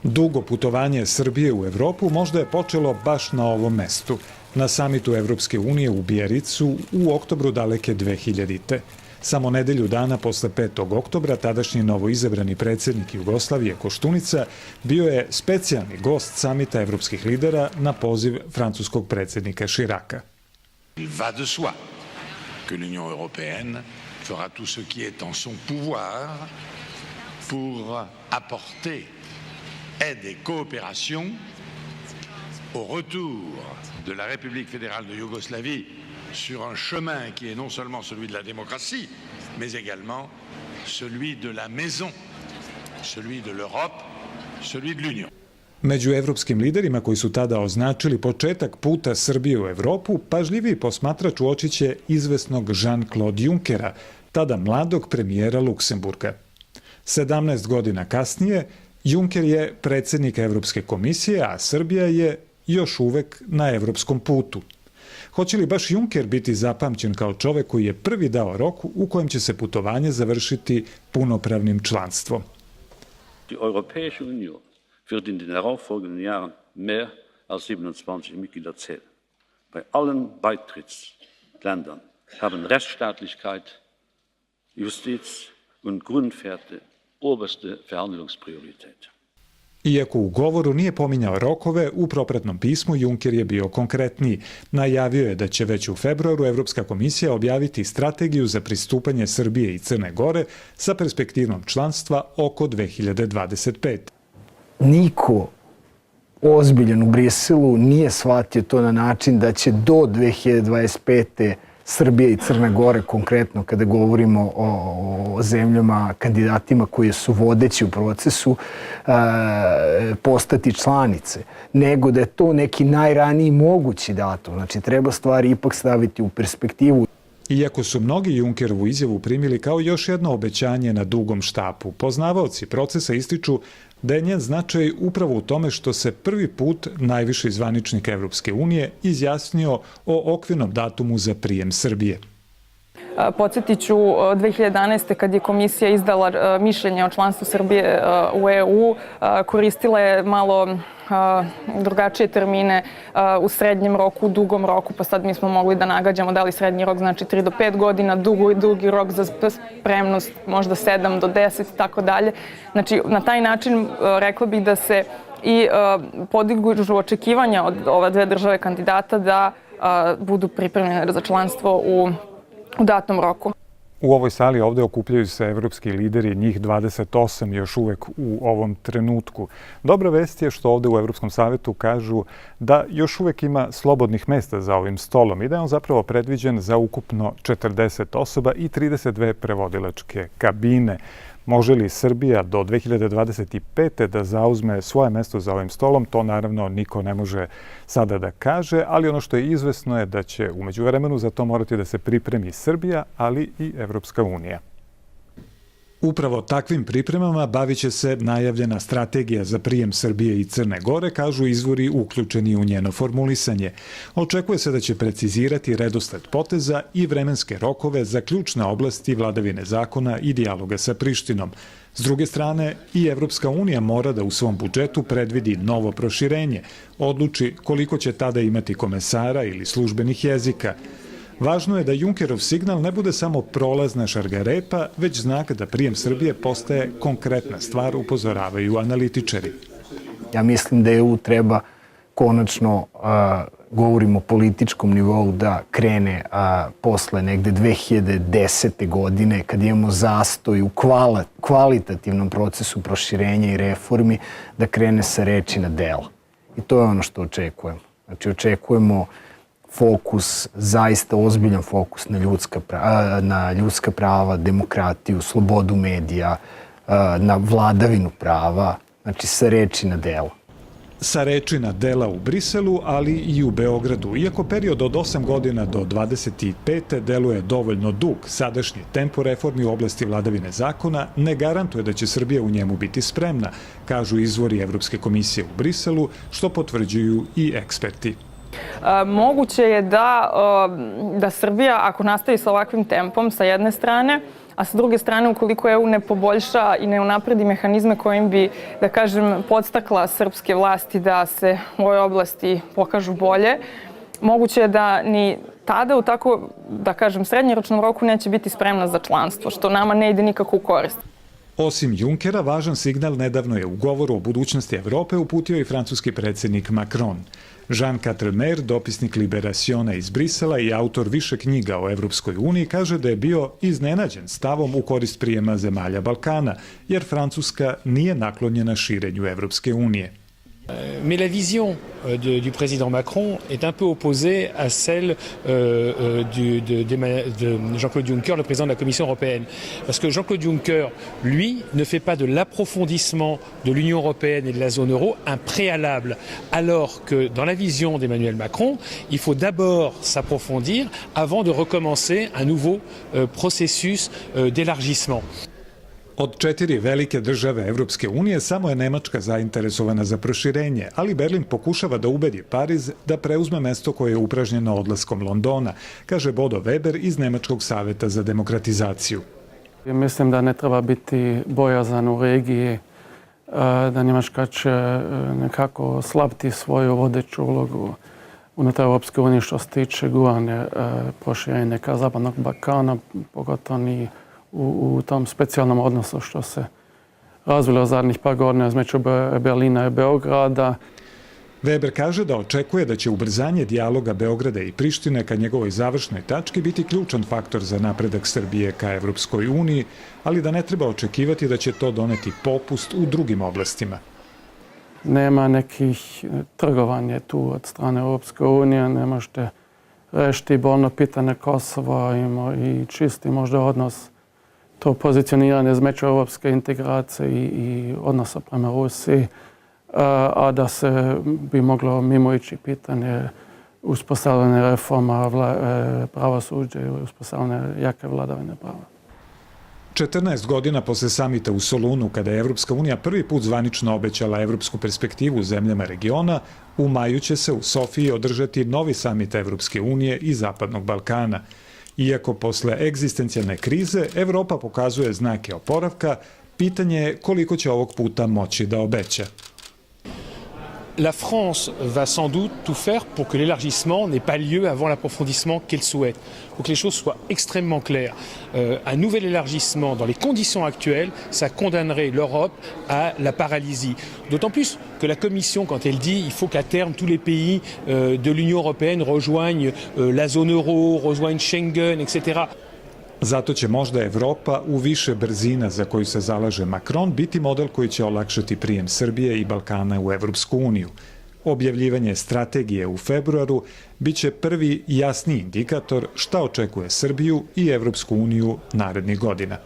Dugo putovanje Srbije u Evropu možda je počelo baš na ovom mestu, na samitu Evropske unije u Bijericu u oktobru daleke 2000. Samo nedelju dana posle 5. oktobra tadašnji novoizabrani predsjednik Jugoslavije Koštunica bio je specijalni gost samita evropskih lidera na poziv francuskog predsjednika Širaka. Il va de soi que l'Union européenne fera tout ce qui est en son pouvoir pour apporter aide et coopération au retour de la République fédérale de Yougoslavie sur un chemin qui est non seulement celui de la démocratie, mais également celui de la maison, celui de l'Europe, celui de l'Union. Među evropskim liderima koji su tada označili početak puta Srbije u Evropu, pažljiviji posmatrač uočiće izvesnog Jean-Claude Junckera, tada mladog premijera Luksemburga. 17 godina kasnije, Juncker je predsjednik Evropske komisije, a Srbija je još uvek na evropskom putu. Hoće li baš Juncker biti zapamćen kao čovek koji je prvi dao rok u kojem će se putovanje završiti punopravnim članstvom? Die Europäische Union wird in den darauffolgenden Jahren mehr als 27 Mitglieder zählen. Bei allen Beitrittsländern haben Rechtsstaatlichkeit, Justiz und Grundwerte oberste Verhandlungspriorität. Iako u govoru nije pominjao rokove, u propratnom pismu Juncker je bio konkretniji. Najavio je da će već u februaru Evropska komisija objaviti strategiju za pristupanje Srbije i Crne Gore sa perspektivom članstva oko 2025. Niko ozbiljan u Briselu nije shvatio to na način da će do 2025. Srbija i Crna Gore, konkretno kada govorimo o zemljama, kandidatima koji su vodeći u procesu, postati članice, nego da je to neki najraniji mogući datum. Znači, treba stvari ipak staviti u perspektivu. Iako su mnogi Junckerovu izjavu primili kao još jedno obećanje na dugom štapu, poznavaoci procesa ističu da je njen značaj upravo u tome što se prvi put najviši zvaničnik Evropske unije izjasnio o okvirnom datumu za prijem Srbije. Podsjetit ću, 2011. kad je komisija izdala mišljenje o članstvu Srbije u EU, koristila je malo drugačije termine u srednjem roku, u dugom roku, pa sad mi smo mogli da nagađamo da li srednji rok znači 3 do 5 godina, dugi rok za spremnost možda 7 do 10 i tako dalje. Znači, na taj način rekla bih da se i podižu očekivanja od ova dve države kandidata da budu pripremljene za članstvo u datom roku. U ovoj sali ovde okupljaju se evropski lideri, njih 28 još uvek u ovom trenutku. Dobra vest je što ovde u Evropskom savetu kažu da još uvek ima slobodnih mesta za ovim stolom i da je on zapravo predviđen za ukupno 40 osoba i 32 prevodilačke kabine. Može li Srbija do 2025. da zauzme svoje mesto za ovim stolom, to naravno niko ne može sada da kaže, ali ono što je izvesno je da će u međuvremenu za to morati da se pripremi Srbija, ali i Evropska unija. Upravo takvim pripremama bavit će se najavljena strategija za prijem Srbije i Crne Gore, kažu izvori uključeni u njeno formulisanje. Očekuje se da će precizirati redosled poteza i vremenske rokove za ključne oblasti vladavine zakona i dijaloga sa Prištinom. S druge strane, i Evropska unija mora da u svom budžetu predvidi novo proširenje, odluči koliko će tada imati komesara ili službenih jezika. Važno je da Junckerov signal ne bude samo prolazna šargarepa, već znak da prijem Srbije postaje konkretna stvar, upozoravaju analitičari. Ja mislim da EU treba konačno, govorimo o političkom nivou, da krene posle negde 2010. godine, kad imamo zastoj u kvalitativnom procesu proširenja i reformi, da krene sa reči na dela. I to je ono što očekujemo. Znači, očekujemo fokus, zaista ozbiljan fokus na ljudska prava, demokratiju, slobodu medija, na vladavinu prava, znači sa reči na dela. Sa reči na dela u Briselu, ali i u Beogradu. Iako period od 8 godina do 25. deluje dovoljno dug, sadašnji tempo reformi u oblasti vladavine zakona ne garantuje da će Srbija u njemu biti spremna, kažu izvori Evropske komisije u Briselu, što potvrđuju i eksperti. Moguće je da Srbija, ako nastavi sa ovakvim tempom sa jedne strane, a sa druge strane ukoliko EU ne poboljša i ne unapredi mehanizme kojim bi, da kažem, podstakla srpske vlasti da se u ovoj oblasti pokažu bolje, moguće je da ni tada u tako, da kažem, srednjoročnom roku neće biti spremna za članstvo, što nama ne ide nikako u korist. Osim Junckera, važan signal nedavno je u govoru o budućnosti Evrope uputio i francuski predsjednik Macron. Jean Quatremer, dopisnik Liberationa iz Brisela i autor više knjiga o Evropskoj uniji, kaže da je bio iznenađen stavom u korist prijema zemalja Balkana, jer Francuska nije naklonjena širenju Evropske unije. Mais la vision du président Macron est un peu opposée à celle de Jean-Claude Juncker, le président de la Commission européenne. Parce que Jean-Claude Juncker, lui, ne fait pas de l'approfondissement de l'Union européenne et de la zone euro un préalable. Alors que dans la vision d'Emmanuel Macron, il faut d'abord s'approfondir avant de recommencer un nouveau processus d'élargissement. Od 4 velike države Evropske unije samo je Nemačka zainteresovana za proširenje, ali Berlin pokušava da ubedi Pariz da preuzme mesto koje je upražnjeno odlaskom Londona, kaže Bodo Weber iz Nemačkog saveta za demokratizaciju. Mislim da ne treba biti bojazan u regiji, da Njemačka će nekako slabiti svoju vodeću ulogu unutar Europske unije što se tiče guranja proširenja ka Zapadnog Balkana, pogotovo ni u tom specijalnom odnosu što se razvilo zadnjih par godina između Berlina i Beograda. Weber kaže da očekuje da će ubrzanje dijaloga Beograda i Prištine ka njegovoj završnoj tački biti ključan faktor za napredak Srbije ka Evropskoj uniji, ali da ne treba očekivati da će to doneti popust u drugim oblastima. Nema nekih trgovanja tu od strane Europske unije, ne možete rešiti bolno pitanje Kosova i čisti možda odnos to pozicioniranje između europske integracije i odnosa prema Rusiji, a da se bi moglo mimo ići pitanje uspostavljanja reforma pravosuđa i uspostavljanja jake vladavine prava. 14 godina posle samita u Solunu, kada je Evropska unija prvi put zvanično obećala evropsku perspektivu zemljama regiona, u maju će se u Sofiji održati novi samit Evropske unije i Zapadnog Balkana. Iako posle egzistencijalne krize Evropa pokazuje znake oporavka, pitanje je koliko će ovog puta moći da obeća. La France va sans doute tout faire pour que l'élargissement n'ait pas lieu avant l'approfondissement qu'elle souhaite. Il faut que les choses soient extrêmement claires. Un nouvel élargissement dans les conditions actuelles, ça condamnerait l'Europe à la paralysie. D'autant plus que la Commission, quand elle dit qu'il faut qu'à terme tous les pays de l'Union européenne rejoignent la zone euro, rejoignent Schengen, etc., Zato će možda Evropa u više brzina za koju se zalaže Macron biti model koji će olakšati prijem Srbije i Balkana u Evropsku uniju. Objavljivanje strategije u februaru biće prvi jasni indikator šta očekuje Srbiju i Evropsku uniju narednih godina.